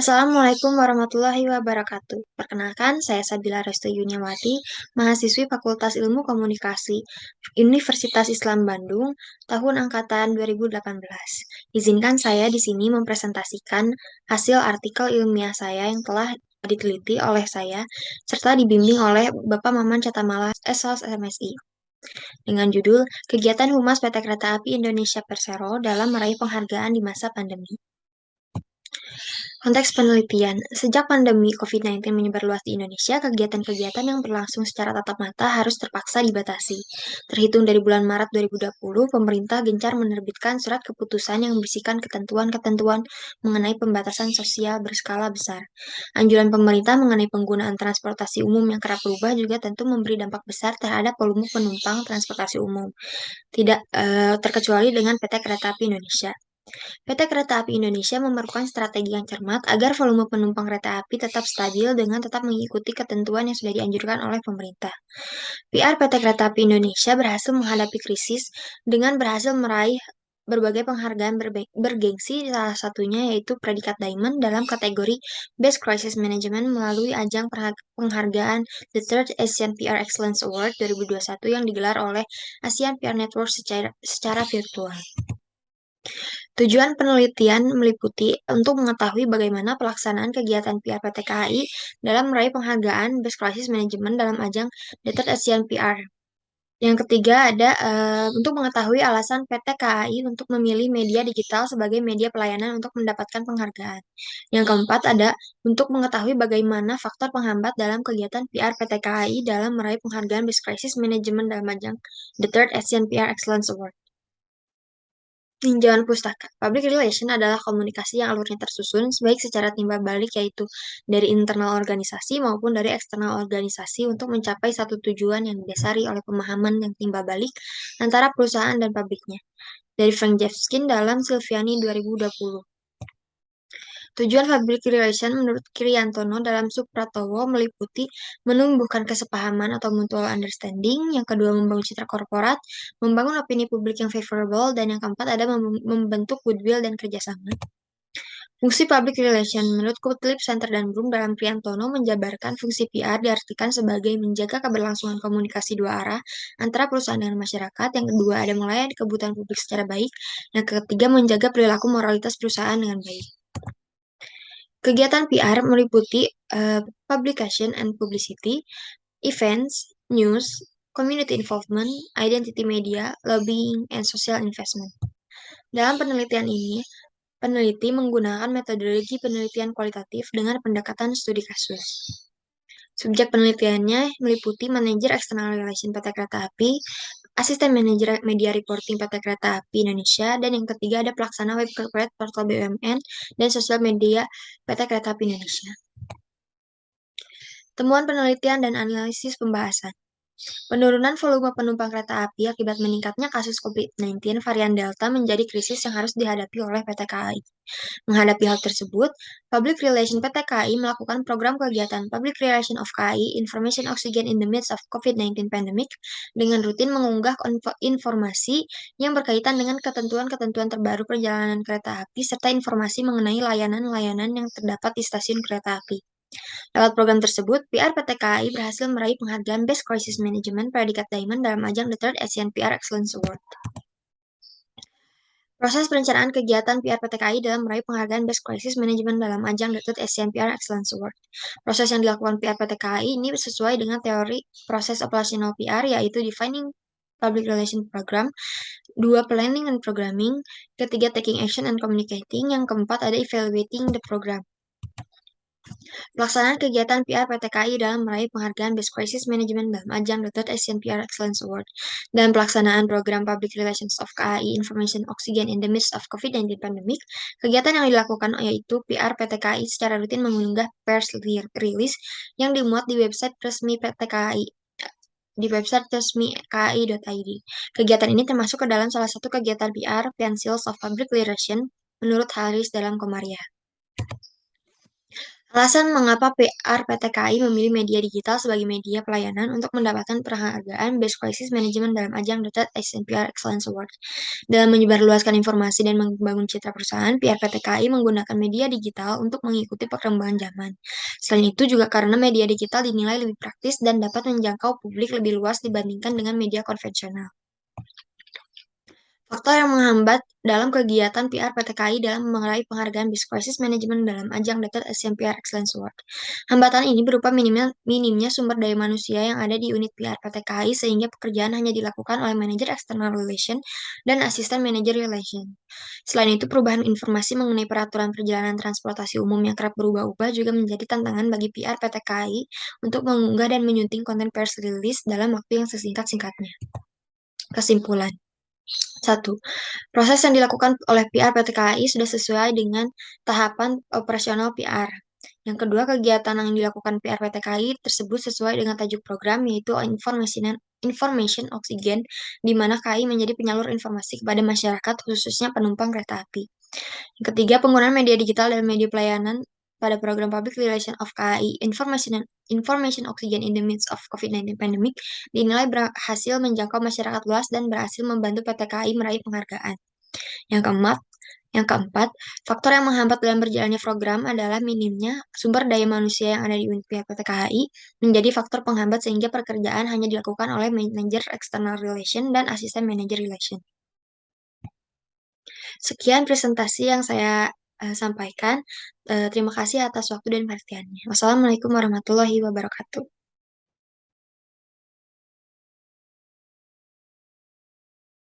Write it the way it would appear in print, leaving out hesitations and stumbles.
Assalamualaikum warahmatullahi wabarakatuh. Perkenalkan, saya Sabila Restu Yuniawati, mahasiswi Fakultas Ilmu Komunikasi Universitas Islam Bandung, tahun angkatan 2018. Izinkan saya di sini mempresentasikan hasil artikel ilmiah saya yang telah diteliti oleh saya, serta dibimbing oleh Bapak Maman Catamala SLS-MSI, dengan judul Kegiatan Humas PT Kereta Api Indonesia Persero dalam meraih penghargaan di masa pandemi. Konteks penelitian, sejak pandemi COVID-19 menyebar luas di Indonesia, kegiatan-kegiatan yang berlangsung secara tatap mata harus terpaksa dibatasi. Terhitung dari bulan Maret 2020, pemerintah gencar menerbitkan surat keputusan yang berisikan ketentuan-ketentuan mengenai pembatasan sosial berskala besar. Anjuran pemerintah mengenai penggunaan transportasi umum yang kerap berubah juga tentu memberi dampak besar terhadap volume penumpang transportasi umum, tidak terkecuali dengan PT Kereta Api Indonesia. PT Kereta Api Indonesia memerlukan strategi yang cermat agar volume penumpang kereta api tetap stabil dengan tetap mengikuti ketentuan yang sudah dianjurkan oleh pemerintah. PR PT Kereta Api Indonesia berhasil menghadapi krisis dengan berhasil meraih berbagai penghargaan bergengsi, salah satunya yaitu predikat Diamond dalam kategori Best Crisis Management melalui ajang penghargaan The Third Asian PR Excellence Award 2021 yang digelar oleh ASEAN PR Network secara virtual. Tujuan penelitian meliputi untuk mengetahui bagaimana pelaksanaan kegiatan PR PT KAI dalam meraih penghargaan Best Crisis Management dalam ajang The Third Asian PR. Yang ketiga ada untuk mengetahui alasan PT KAI untuk memilih media digital sebagai media pelayanan untuk mendapatkan penghargaan. Yang keempat ada untuk mengetahui bagaimana faktor penghambat dalam kegiatan PR PT KAI dalam meraih penghargaan Best Crisis Management dalam ajang The Third Asian PR Excellence Award. Tinjauan pustaka. Public relation adalah komunikasi yang alurnya tersusun, baik secara timbal balik yaitu dari internal organisasi maupun dari eksternal organisasi untuk mencapai satu tujuan yang didasari oleh pemahaman yang timbal balik antara perusahaan dan publiknya. Dari Frank Jeffskin dalam Silviani 2020. Tujuan public relation menurut Kriyantono dalam Supratowo meliputi menumbuhkan kesepahaman atau mutual understanding, yang kedua membangun citra korporat, membangun opini publik yang favorable, dan yang keempat ada membentuk goodwill dan kerjasama. Fungsi public relation menurut Kutlib, Center dan Broom dalam Priantono menjabarkan fungsi PR diartikan sebagai menjaga keberlangsungan komunikasi dua arah antara perusahaan dan masyarakat, yang kedua ada melayani kebutuhan publik secara baik, yang ketiga menjaga perilaku moralitas perusahaan dengan baik. Kegiatan PR meliputi publication and publicity, events, news, community involvement, identity media, lobbying, and social investment. Dalam penelitian ini, peneliti menggunakan metodologi penelitian kualitatif dengan pendekatan studi kasus. Subjek penelitiannya meliputi manajer external relation PT Kereta Api, asisten manajer media reporting PT Kereta Api Indonesia, dan yang ketiga ada pelaksana web corporate portal BUMN dan sosial media PT Kereta Api Indonesia. Temuan penelitian dan analisis pembahasan. Penurunan volume penumpang kereta api akibat meningkatnya kasus COVID-19 varian Delta menjadi krisis yang harus dihadapi oleh PT KAI. Menghadapi hal tersebut, Public Relation PT KAI melakukan program kegiatan Public Relation of KAI Information Oxygen in the Midst of COVID-19 Pandemic dengan rutin mengunggah informasi yang berkaitan dengan ketentuan-ketentuan terbaru perjalanan kereta api serta informasi mengenai layanan-layanan yang terdapat di stasiun kereta api. Lewat program tersebut, PR PT KAI berhasil meraih penghargaan Best Crisis Management predikat Diamond dalam ajang The Third Asian PR Excellence Award. Proses perencanaan kegiatan PR PT KAI dalam meraih penghargaan Best Crisis Management dalam ajang The Third Asian PR Excellence Award. Proses yang dilakukan PR PT KAI ini sesuai dengan teori proses operasional PR, yaitu Defining Public Relation Program, 2 Planning and Programming, ketiga Taking Action and Communicating, yang keempat ada Evaluating the Program. Pelaksanaan kegiatan PR PT KAI dalam meraih penghargaan Best Crisis Management dalam ajang The Third Asian PR Excellence Award dan pelaksanaan program Public Relations of KAI Information Oxygen in the Midst of COVID-19 Pandemic. Kegiatan yang dilakukan yaitu PR PT KAI secara rutin mengunggah press release yang dimuat di website resmi PT KAI di website resmi kai.id. Kegiatan ini termasuk ke dalam salah satu kegiatan PR Pencils of Public Relation menurut Harris dalam Komaria. Alasan mengapa PR PTKI memilih media digital sebagai media pelayanan untuk mendapatkan penghargaan Best Crisis Management dalam ajang The Third SNPR Excellence Award. Dalam menyebarluaskan informasi dan membangun citra perusahaan, PR PTKI menggunakan media digital untuk mengikuti perkembangan zaman. Selain itu juga karena media digital dinilai lebih praktis dan dapat menjangkau publik lebih luas dibandingkan dengan media konvensional. Faktor yang menghambat dalam kegiatan PR PTKI dalam meraih penghargaan Best Crisis Management dalam ajang Data SMPR Excellence Award. Hambatan ini berupa minimnya sumber daya manusia yang ada di unit PR PTKI sehingga pekerjaan hanya dilakukan oleh manajer external relation dan asisten manajer relation. Selain itu, perubahan informasi mengenai peraturan perjalanan transportasi umum yang kerap berubah-ubah juga menjadi tantangan bagi PR PTKI untuk mengunggah dan menyunting konten press release dalam waktu yang sesingkat-singkatnya. Kesimpulan. 1. Proses yang dilakukan oleh PR PTKI sudah sesuai dengan tahapan operasional PR. Yang kedua, kegiatan yang dilakukan PR PTKI tersebut sesuai dengan tajuk program, yaitu Information Oxygen, di mana KAI menjadi penyalur informasi kepada masyarakat, khususnya penumpang kereta api. Yang ketiga, penggunaan media digital dan media pelayanan pada program Public Relation of KAI Information Oxygen in the Midst of COVID-19 Pandemic dinilai berhasil menjangkau masyarakat luas dan berhasil membantu PT KAI meraih penghargaan. Yang keempat, yang keempat, faktor yang menghambat dalam berjalannya program adalah minimnya sumber daya manusia yang ada di unit pihak PT KAI menjadi faktor penghambat sehingga pekerjaan hanya dilakukan oleh manajer external relation dan asisten manajer relation. Sekian presentasi yang saya sampaikan. Terima kasih atas waktu dan perhatiannya. Wassalamualaikum warahmatullahi wabarakatuh.